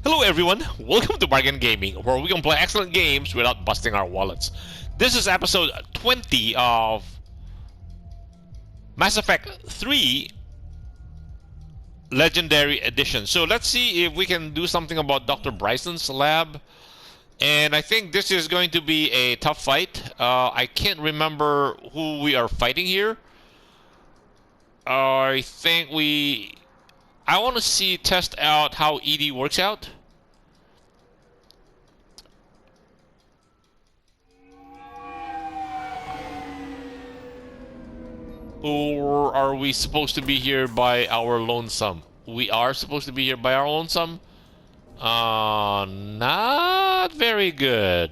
Hello everyone, welcome to Bargain Gaming, where we can play excellent games without busting our wallets. This is episode 20 of Mass Effect 3 Legendary Edition. So let's see if we can do something about Dr. Bryson's lab. And I think this is going to be a tough fight. I can't remember who we are fighting here. I think I want to test out how ED works out. Or are we supposed to be here by our lonesome? We are supposed to be here by our lonesome? Not very good.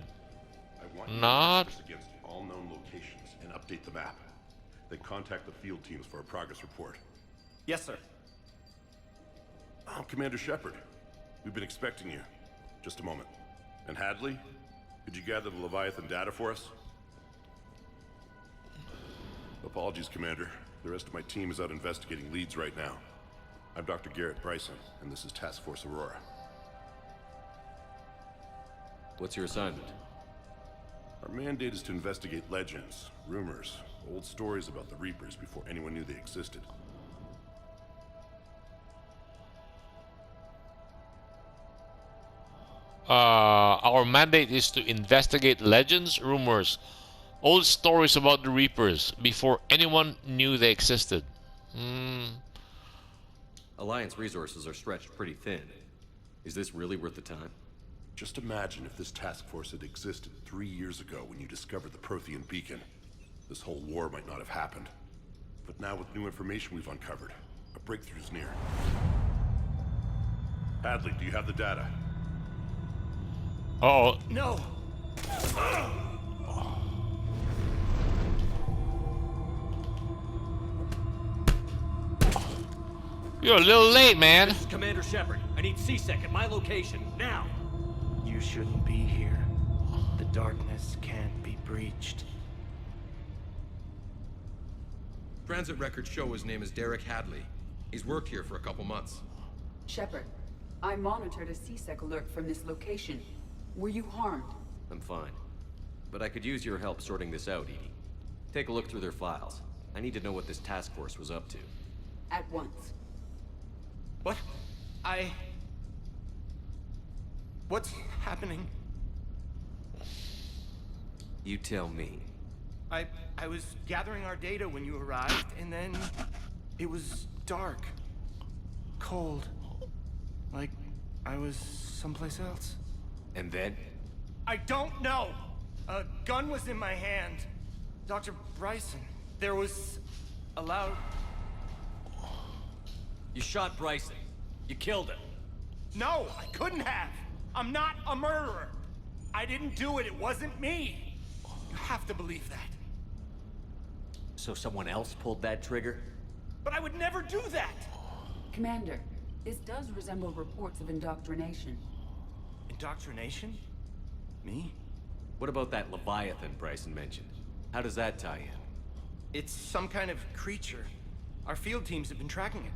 Not. Against all known locations and update the map. Then contact the field teams for a progress report. Yes, sir. I'm Commander Shepard. We've been expecting you. Just a moment. And Hadley, could you gather the Leviathan data for us? Apologies, Commander. The rest of my team is out investigating leads right now. I'm Dr. Garrett Bryson, and this is Task Force Aurora. What's your assignment? Our mandate is to investigate legends, rumors, old stories about the Reapers before anyone knew they existed. Our mandate is to investigate legends, rumors, old stories about the Reapers before anyone knew they existed. Alliance resources are stretched pretty thin. Is this really worth the time? Just imagine if this task force had existed 3 years ago when you discovered the Prothean beacon. This whole war might not have happened. But now with new information we've uncovered, a breakthrough's near. Hadley, do you have the data? Uh-oh. No! You're a little late, man. This is Commander Shepard. I need C-Sec at my location, now! You shouldn't be here. The darkness can't be breached. Transit records show his name is Derek Hadley. He's worked here for a couple months. Shepard, I monitored a C-Sec alert from this location. Were you harmed? I'm fine. But I could use your help sorting this out, EDI. Take a look through their files. I need to know what this task force was up to. At once. What? What's happening? You tell me. I was gathering our data when you arrived, and then it was dark. Cold. Like I was someplace else. And then? I don't know! A gun was in my hand. Dr. Bryson, there was a loud... You shot Bryson. You killed him. No, I couldn't have! I'm not a murderer! I didn't do it, it wasn't me! You have to believe that. So someone else pulled that trigger? But I would never do that! Commander, this does resemble reports of indoctrination. Indoctrination? Me? What about that Leviathan Bryson mentioned? How does that tie in? It's some kind of creature. Our field teams have been tracking it.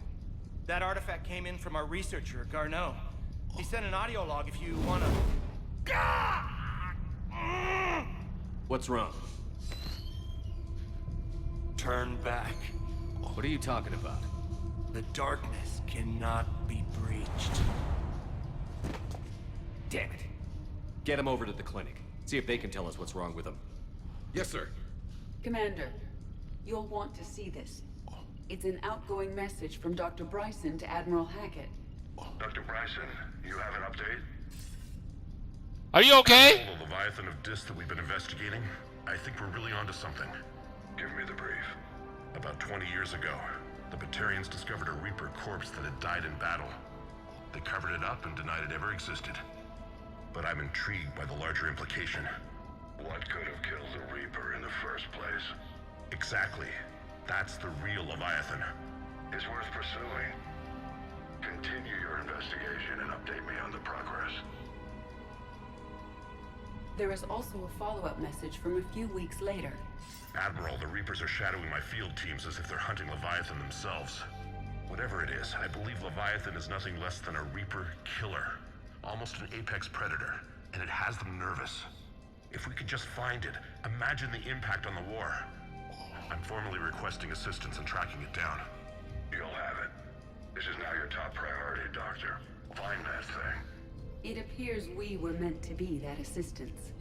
That artifact came in from our researcher, Garneau. He sent an audio log if you wanna... What's wrong? Turn back. What are you talking about? The darkness cannot be breached. Damn it. Get him over to the clinic. See if they can tell us what's wrong with him. Yes, sir. Commander, you'll want to see this. It's an outgoing message from Dr. Bryson to Admiral Hackett. Dr. Bryson, you have an update? Are you okay? The Leviathan of Dis that we've been investigating? I think we're really onto something. Give me the brief. About 20 years ago, the Batarians discovered a Reaper corpse that had died in battle. They covered it up and denied it ever existed. But I'm intrigued by the larger implication. What could have killed the Reaper in the first place? Exactly. That's the real Leviathan. It's worth pursuing. Continue your investigation and update me on the progress. There is also a follow-up message from a few weeks later. Admiral, the Reapers are shadowing my field teams as if they're hunting Leviathan themselves. Whatever it is, I believe Leviathan is nothing less than a Reaper killer. Almost an apex predator, and it has them nervous. If we could just find it, imagine the impact on the war. I'm formally requesting assistance in tracking it down. You'll have it. This is now your top priority, Doctor. Find that thing. It appears we were meant to be that assistance.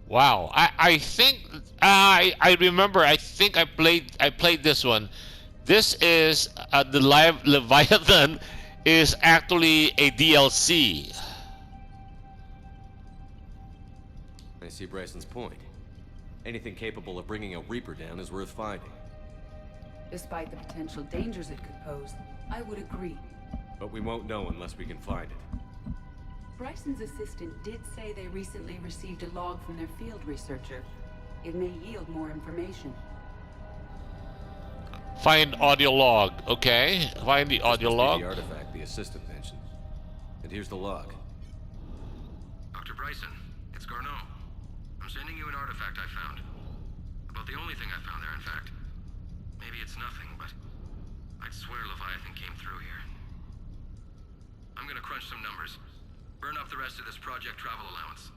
Wow, I think I remember. I think I played this one. This is the live Leviathan is actually a DLC. I see Bryson's point. Anything capable of bringing a Reaper down is worth finding. Despite the potential dangers it could pose, I would agree. But we won't know unless we can find it. Bryson's assistant did say they recently received a log from their field researcher. It may yield more information. Find audio log. Okay, find the audio log. The artifact the assistant mentioned. And here's the log. Dr. Bryson, it's Garneau. I'm sending you an artifact I found. About the only thing I found there, in fact. Maybe it's nothing, but I'd swear Leviathan came through here. I'm gonna crunch some numbers. Burn up the rest of this project travel allowance.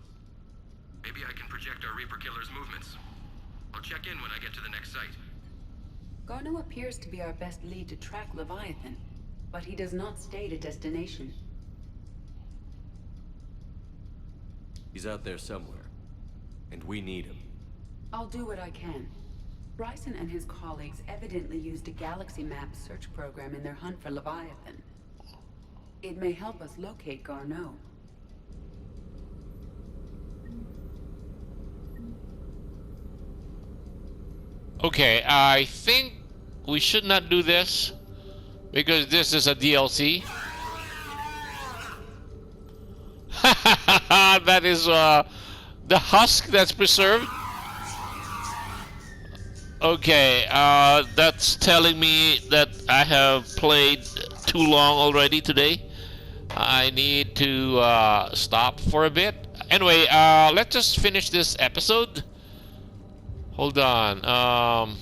Maybe I can project our Reaper killer's movements. I'll check in when I get to the next site. Garneau appears to be our best lead to track Leviathan, but he does not state a destination. He's out there somewhere, and we need him. I'll do what I can. Bryson and his colleagues evidently used a galaxy map search program in their hunt for Leviathan. It may help us locate Garneau. Okay, I think we should not do this because this is a DLC. That is the husk that's preserved. Okay, that's telling me that I have played too long already today. I need to stop for a bit. Anyway, let's just finish this episode. Hold on.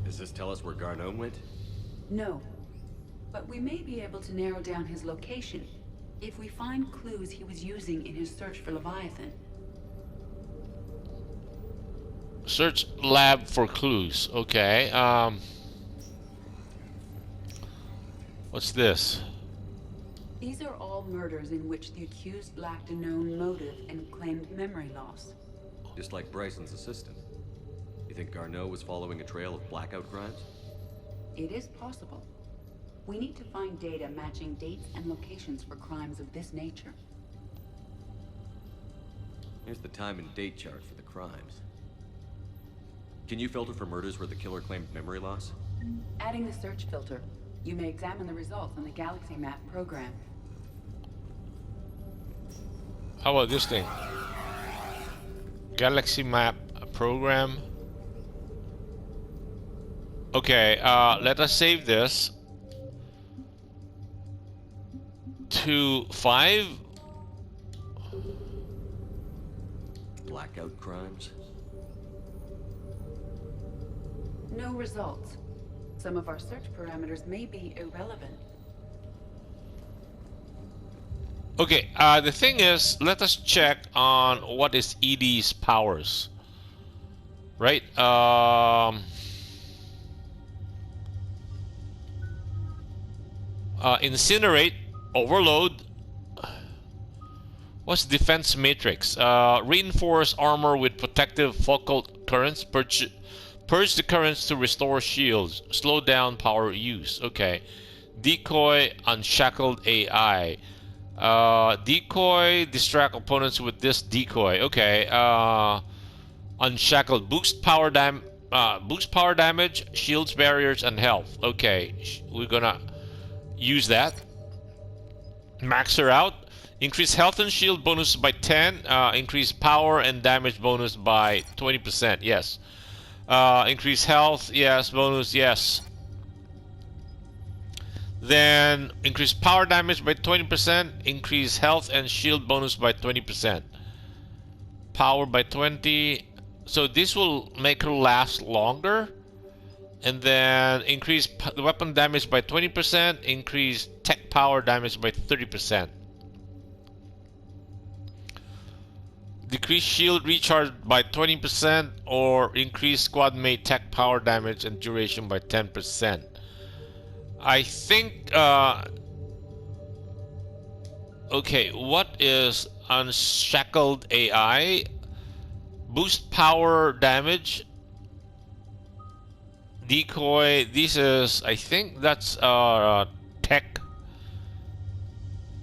Does this tell us where Garneau went? No, but we may be able to narrow down his location if we find clues he was using in his search for Leviathan. Search lab for clues. Okay. What's this? These are all murders in which the accused lacked a known motive and claimed memory loss. Just like Bryson's assistant. You think Garneau was following a trail of blackout crimes? It is possible. We need to find data matching dates and locations for crimes of this nature. Here's the time and date chart for the crimes. Can you filter for murders where the killer claimed memory loss? Adding the search filter, you may examine the results on the Galaxy Map program. How about this thing? Galaxy Map program. Okay, let us save this to 5. Blackout crimes? No results. Some of our search parameters may be irrelevant. Okay, the thing is, let us check on what is ED's powers. Right? Incinerate, overload. What's defense matrix? Reinforce armor with protective focal currents. Purge the currents to restore shields. Slow down power use. Okay. Decoy, unshackled AI. Decoy, distract opponents with this decoy. Okay. Unshackled, boost power damage, shields, barriers, and health. Okay, we're gonna use that. Max her out. Increase health and shield bonus by 10. Increase power and damage bonus by 20%. Yes. Increase health. Yes. Bonus. Yes. Then increase power damage by 20%. Increase health and shield bonus by 20%. power by 20. So this will make her last longer. And then increase the weapon damage by 20%, increase tech power damage by 30%. Decrease shield recharge by 20% or increase squad mate tech power damage and duration by 10%. I think okay, what is unshackled AI? Boost power damage. Decoy, this is, I think that's tech.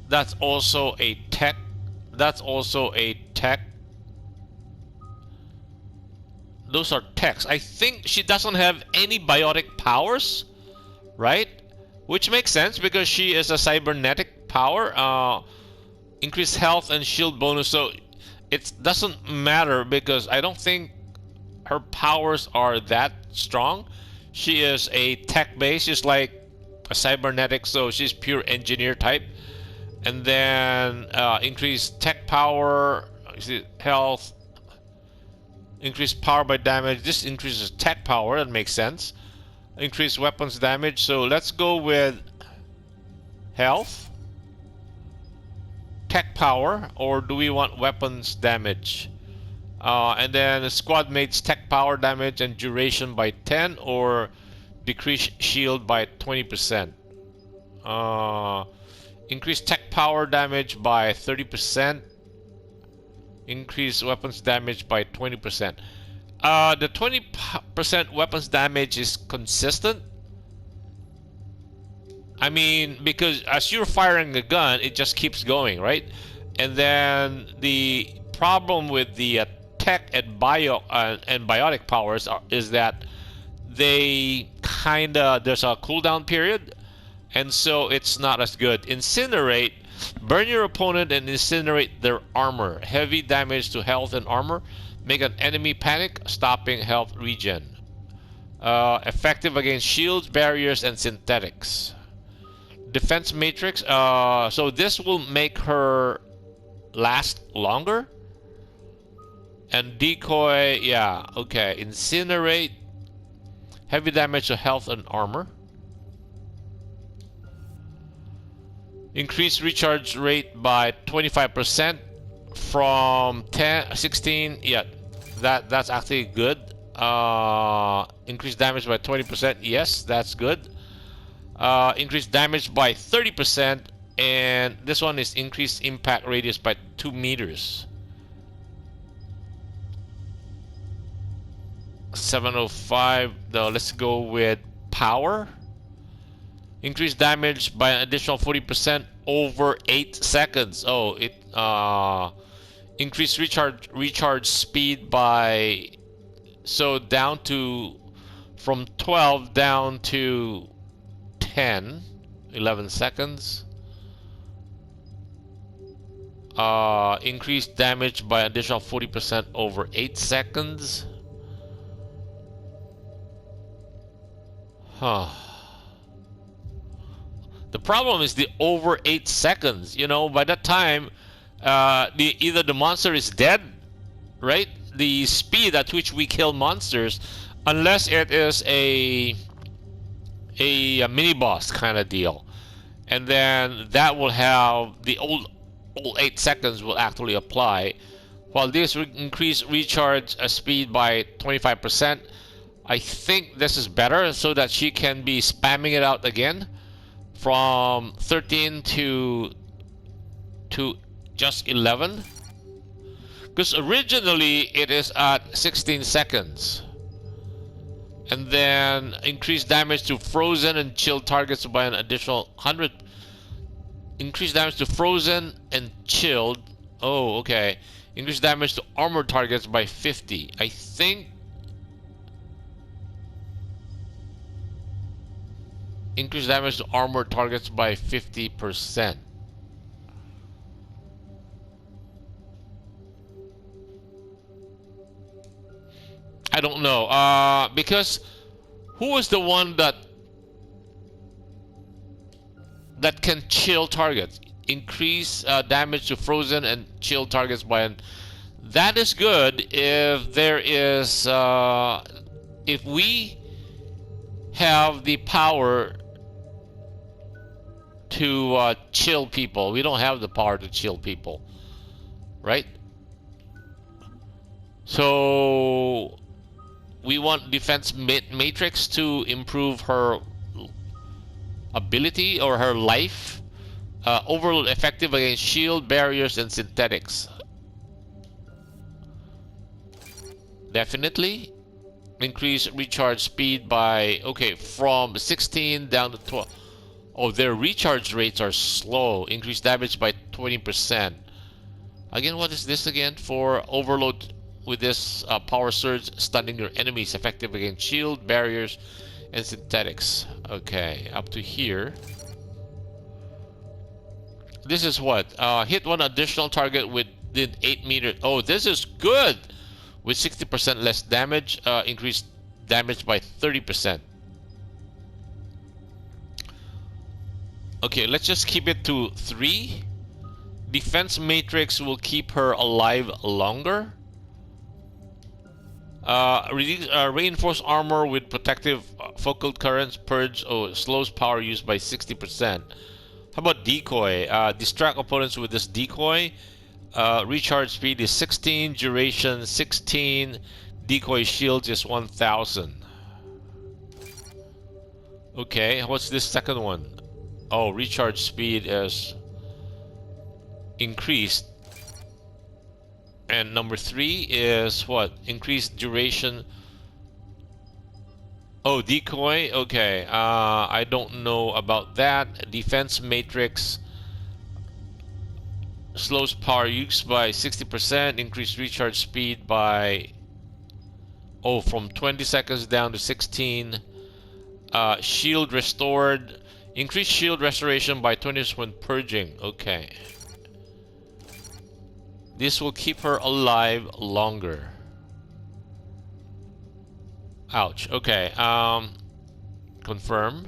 That's also a tech. That's also a tech. Those are techs. I think she doesn't have any biotic powers, right? Which makes sense because she is a cybernetic power. Increased health and shield bonus. So it doesn't matter because I don't think her powers are that strong. She is a tech base, just like a cybernetic, so she's pure engineer type. And then increased tech power, health, increased power by damage. This increases tech power, that makes sense. Increased weapons damage, so let's go with health, tech power, or do we want weapons damage? And then the squad mates tech power damage and duration by 10 or decrease shield by 20%. Increase tech power damage by 30%. Increase weapons damage by 20%. The 20% weapons damage is consistent. I mean, because as you're firing a gun, it just keeps going, right? And then the problem with the tech and biotic powers is that they kinda, there's a cooldown period, and so it's not as good. Incinerate, burn your opponent and incinerate their armor. Heavy damage to health and armor. Make an enemy panic, stopping health regen. Effective against shields, barriers, and synthetics. Defense matrix. So this will make her last longer. And decoy, yeah, okay. Incinerate. Heavy damage to health and armor. Increase recharge rate by 25% from 16. Yeah, that's actually good. Increase damage by 20%. Yes, that's good. Increase damage by 30%, and this one is increased impact radius by 2 meters. 705. Now let's go with power. Increase damage by an additional 40% over 8 seconds. Oh, it increase recharge speed by, so down to, from 12 down to 11 seconds. Increase damage by additional 40% over 8 seconds. Huh. The problem is the over 8 seconds. You know, by that time, either the monster is dead, right? The speed at which we kill monsters, unless it is a mini boss kind of deal, and then that will have the old 8 seconds will actually apply. While this will increase recharge speed by 25%, I think this is better so that she can be spamming it out again from 13 to just 11, because originally it is at 16 seconds. And then increase damage to frozen and chilled targets by an additional 100. Increase damage to frozen and chilled. Oh, okay. Increase damage to armored targets by 50. I think increase damage to armored targets by 50%. I don't know, because who is the one that can chill targets? Increase damage to frozen and chill targets by an That is good if there is, if we have the power to chill people. We don't have the power to chill people, right? So we want defense matrix to improve her ability or her life. Overload effective against shield, barriers, and synthetics. Definitely. Increase recharge speed by, okay, from 16 down to 12. Oh, their recharge rates are slow. Increase damage by 20%. Again, what is this again? For overload with this power surge, stunning your enemies, effective against shield, barriers, and synthetics. Okay, up to here. This is what? Hit one additional target within 8 meters. Oh, this is good! With 60% less damage, increased damage by 30%. Okay, let's just keep it to 3. Defense matrix will keep her alive longer. Reinforced armor with protective focal currents, purge, slows power use by 60%. How about decoy? Distract opponents with this decoy. Recharge speed is 16, duration 16, decoy shields is 1000. Okay, what's this second one? Oh, recharge speed is increased. And number 3 is what? Increased duration. Oh, decoy. Okay, I don't know about that. Defense matrix slows power use by 60%. Increased recharge speed by from 20 seconds down to 16. Shield restored. Increased shield restoration by 20 when purging. Okay. This will keep her alive longer. Ouch. Okay. Confirm.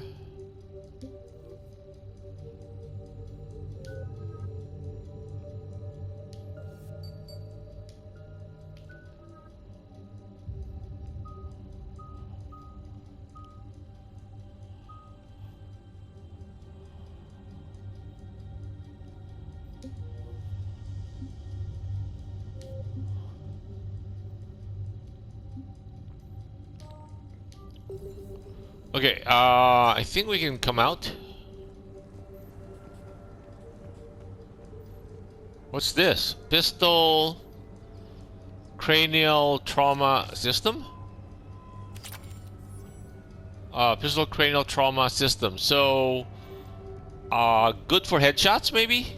Okay, I think we can come out. What's this? Pistol cranial trauma system? Pistol cranial trauma system. So, good for headshots, maybe?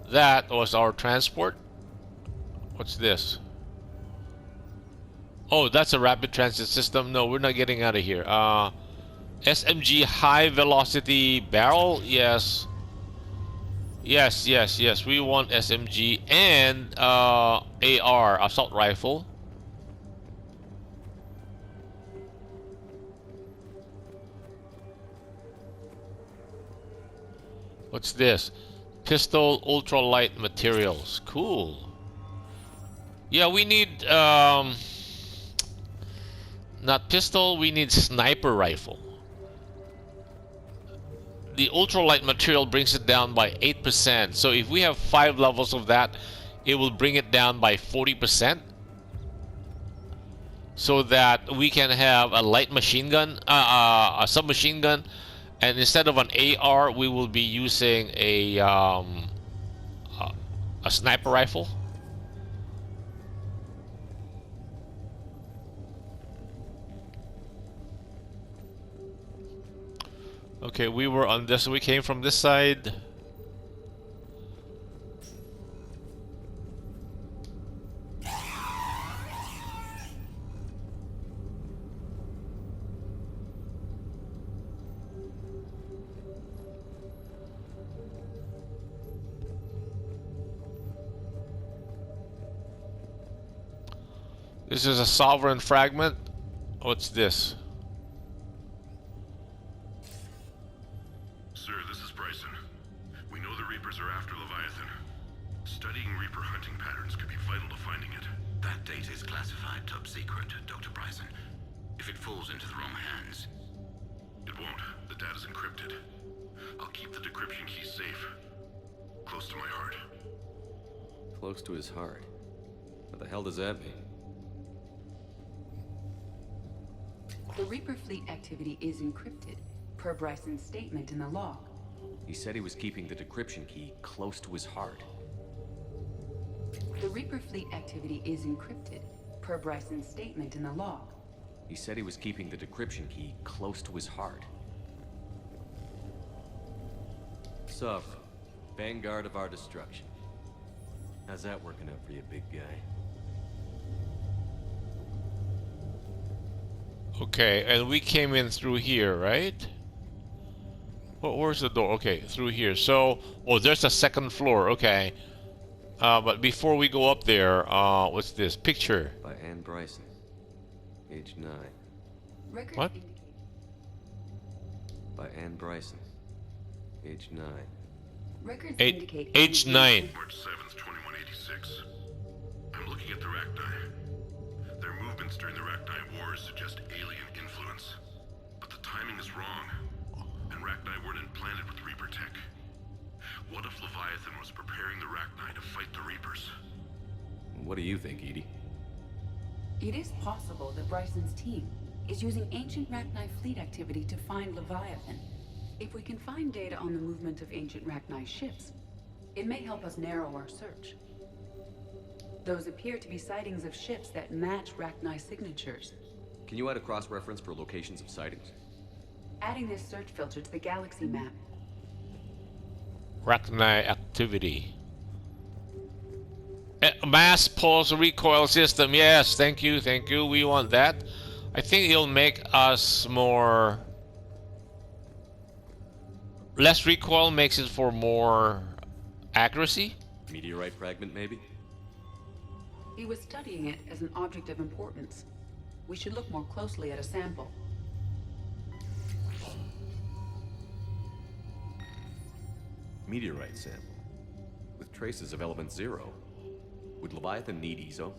That was our transport. What's this? Oh, that's a rapid transit system. No, we're not getting out of here. SMG high velocity barrel. Yes. Yes, yes, yes. We want SMG and AR, assault rifle. What's this? Pistol ultralight materials. Cool. Yeah, we need not pistol, we need sniper rifle. The ultralight material brings it down by 8%. So if we have 5 levels of that, it will bring it down by 40%. So that we can have a light machine gun, a submachine gun, and instead of an AR, we will be using a sniper rifle. Okay, we were on this. We came from this side. This is a sovereign fragment. What's this? Sir, this is Bryson. We know the Reapers are after Leviathan. Studying Reaper hunting patterns could be vital to finding it. That data is classified top secret, Dr. Bryson. If it falls into the wrong hands... It won't. The data's encrypted. I'll keep the decryption key safe. Close to my heart. Close to his heart. What the hell does that mean? The Reaper fleet activity is encrypted, per Bryson's statement in the log. He said he was keeping the decryption key close to his heart. The Reaper fleet activity is encrypted, per Bryson's statement in the log. He said he was keeping the decryption key close to his heart. Sovereign, vanguard of our destruction. How's that working out for you, big guy? Okay, and we came in through here, right? Where's the door? Okay, through here. So, oh, there's a second floor. Okay. But before we go up there, what's this? Picture. By Anne Bryson. Age 9. Records What? indicate By Anne Bryson. Age 9. records Eight- indicate age Anne 9. March 7th, 2186. I'm looking at the Rachni. Their movements during the Rachni Wars suggest alien influence. But the timing is wrong. And Rachni weren't implanted with Reaper tech. What if Leviathan was preparing the Rachni to fight the Reapers? What do you think, Edie? It is possible that Bryson's team is using ancient Rachni fleet activity to find Leviathan. If we can find data on the movement of ancient Rachni ships, it may help us narrow our search. Those appear to be sightings of ships that match Rachni signatures. Can you add a cross-reference for locations of sightings? Adding this search filter to the galaxy map. Rachni activity. Mass pulse recoil system. Yes, thank you, thank you. We want that. I think it'll make us more... Less recoil makes it for more accuracy. Meteorite fragment, maybe? He was studying it as an object of importance. We should look more closely at a sample. Meteorite sample. With traces of element 0. Would Leviathan need ESO?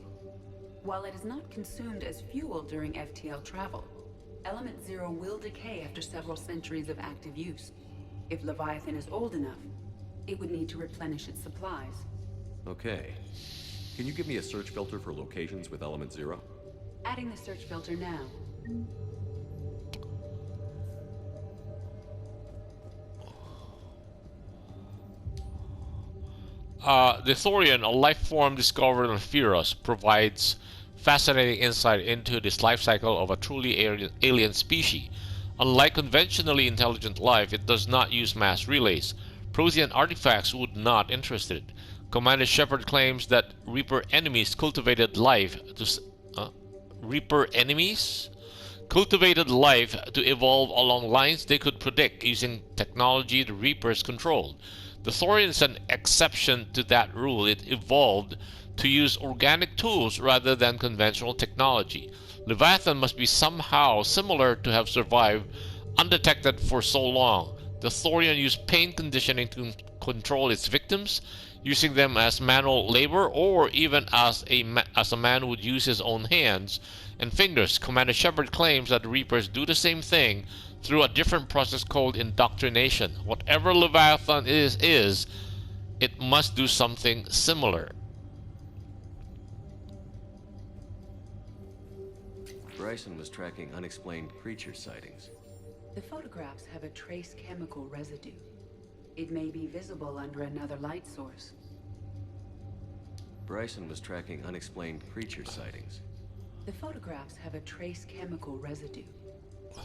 While it is not consumed as fuel during FTL travel, element 0 will decay after several centuries of active use. If Leviathan is old enough, it would need to replenish its supplies. Okay. Can you give me a search filter for locations with element 0? Adding the search filter now. The Thorian, a life form discovered on Feros, provides fascinating insight into this life cycle of a truly alien species. Unlike conventionally intelligent life, it does not use mass relays. Prothean artifacts would not interest it. Commander Shepard claims that Reaper enemies cultivated life to evolve along lines they could predict using technology the Reapers controlled. The Thorian is an exception to that rule. It evolved to use organic tools rather than conventional technology. Leviathan must be somehow similar to have survived undetected for so long. The Thorian used pain conditioning to control its victims, using them as manual labor or even as a man would use his own hands and fingers. Commander Shepard claims that the Reapers do the same thing through a different process called indoctrination. Whatever Leviathan is, it must do something similar. Bryson was tracking unexplained creature sightings. The photographs have a trace chemical residue. It may be visible under another light source. Bryson was tracking unexplained creature sightings. The photographs have a trace chemical residue.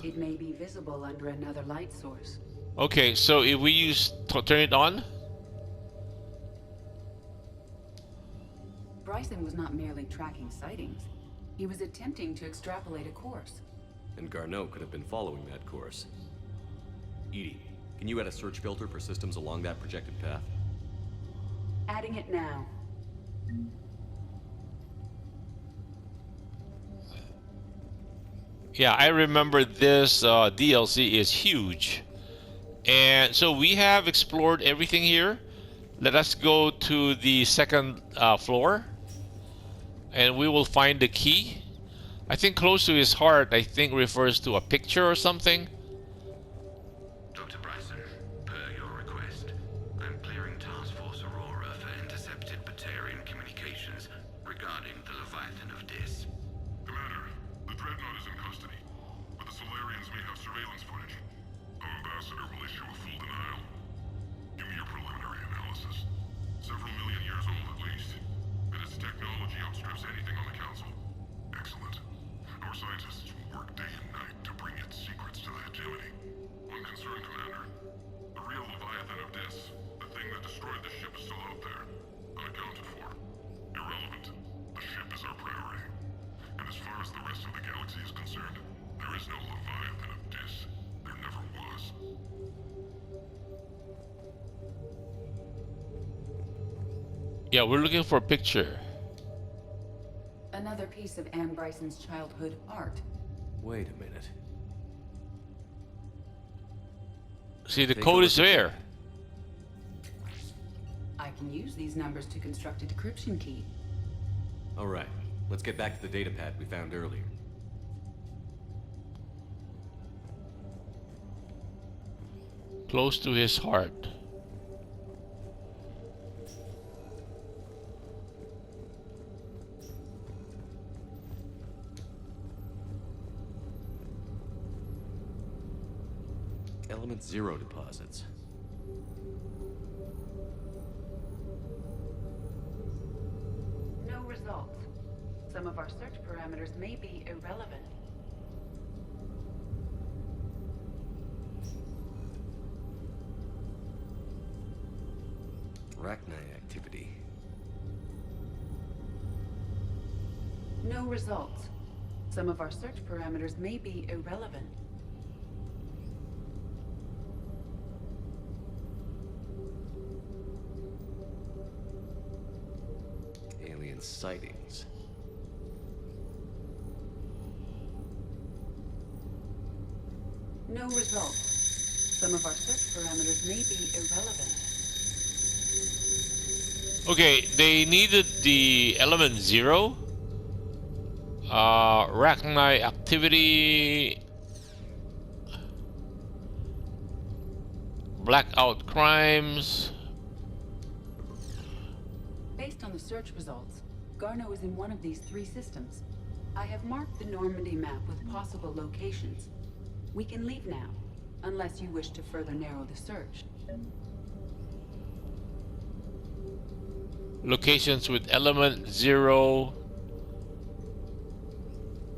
It may be visible under another light source. Okay, so if we turn it on. Bryson was not merely tracking sightings. He was attempting to extrapolate a course. And Garneau could have been following that course. Edie, can you add a search filter for systems along that projected path? Adding it now. Yeah, I remember this DLC is huge. And so we have explored everything here. Let us go to the second floor, and we will find the key. I think close to his heart, I think refers to a picture or something. Dr. Bryson, per your request, I'm clearing Task Force Aurora for intercepted Batarian communications regarding the Leviathan of Dis. Commander, the Dreadnought is in custody, but the Solarians may have surveillance footage. Our ambassador will issue a full denial. Give me your preliminary analysis. Several million years old at least, and its technology outstrips anything on the Council. Excellent. Our scientists will work day and night to bring its secrets to the hegemony. One concern, Commander. The real Leviathan of Dis, the thing that destroyed the ship, is still out there, unaccounted for. Irrelevant. The ship is our priority. And as far as the rest of the galaxy is concerned, there is no Leviathan of Dis. There never was. Yeah, we're looking for a picture. Another piece of Anne Bryson's childhood art. Wait a minute. See, the Take a code look is at there. I can use these numbers to construct a decryption key. All right, let's get back to the data pad we found earlier. Close to his heart. Element 0 deposits. No results. Some of our search parameters may be irrelevant. Arachnite activity. No results. Some of our search parameters may be irrelevant. Alien sightings. No results. Some of our search parameters may be irrelevant. Okay, they needed the element 0. Arachnite activity. Blackout crimes. Based on the search results, Garneau is in one of these 3 systems. I have marked the Normandy map with possible locations. We can leave now, unless you wish to further narrow the search. Locations with element 0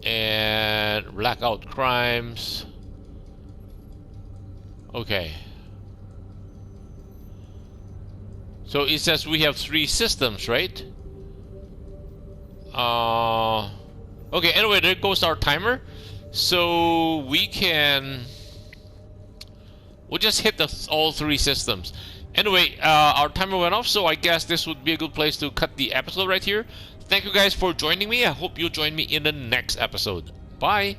and blackout crimes. Okay. So it says we have 3 systems, right? Okay, anyway, there goes our timer. So we'll just hit all 3 systems. Anyway, our timer went off, so I guess this would be a good place to cut the episode right here. Thank you guys for joining me. I hope you'll join me in the next episode. Bye!